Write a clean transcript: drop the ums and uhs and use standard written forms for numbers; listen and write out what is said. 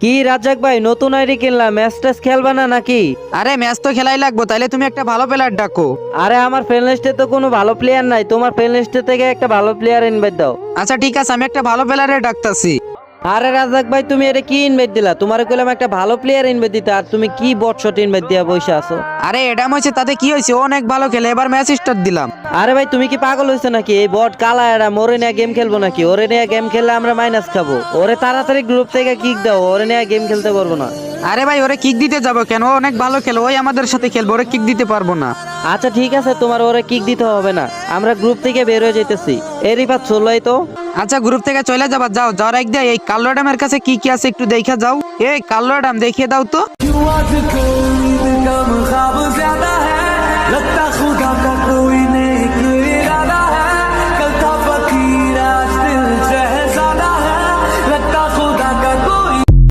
কি রাজ্জাক ভাই, নতুন আইডি কিনলাম, ম্যাচ ট্যাচ খেলবা না নাকি? আরে ম্যাচ তো খেলাই লাগবো, তাইলে তুমি একটা ভালো প্লেয়ার ডাকো। আরে আমার ফ্রেন্ড লিস্টে তো কোনো ভালো প্লেয়ার নাই, তোমার ফ্রেন্ড লিস্টে থেকে একটা ভালো প্লেয়ার ইনভাইট দাও। আচ্ছা ঠিক আছে, আমি একটা ভালো প্লেয়ারের ডাকতাছি। আরে রাজ্জাক ভাই, তুমি এটা কি ইনভাইট দিলা? তোমার কইলাম একটা ভালো প্লেয়ার ইনভাইট দিতে, আর তুমি কি বট শট ইনভাইট দিয়া বসে আছো? আরে এডাম হয়েছে, তাতে কি হয়েছে? ও অনেক ভালো খেলে, এবার ম্যাচ স্টার্ট দিলাম। আরে ভাই, তুমি কি পাগল হয়েছে নাকি? এই বট কালা, এরা ওরে নিয়ে গেম খেলবো নাকি? ওরে নিয়ে গেম খেললে আমরা মাইনাস খাবো। ওরে তাড়াতাড়ি গ্রুপ থেকে কিক দাও, ওরে নিয়ে গেম খেলতে পারবো না। আরে ভাই, ওরে কিক দিতে যাবো কেন? ও অনেক ভালো খেলে, ওই আমাদের সাথে খেলবো, ওরে কিক দিতে পারবো না। আচ্ছা ঠিক আছে, তোমার ওরে কিক দিতে হবে না, আমরা গ্রুপ থেকে বের হয়ে যেতেছি। এরই পাত চললাই তো। আচ্ছা গ্রুপ থেকে চলে যাবা, যাও যাওয়ার এক দিয়ে এই কালো অ্যাডামের কাছে কি কি আছে একটু দেখা যাও। এই কালো অ্যাডাম দেখিয়ে দাও তো।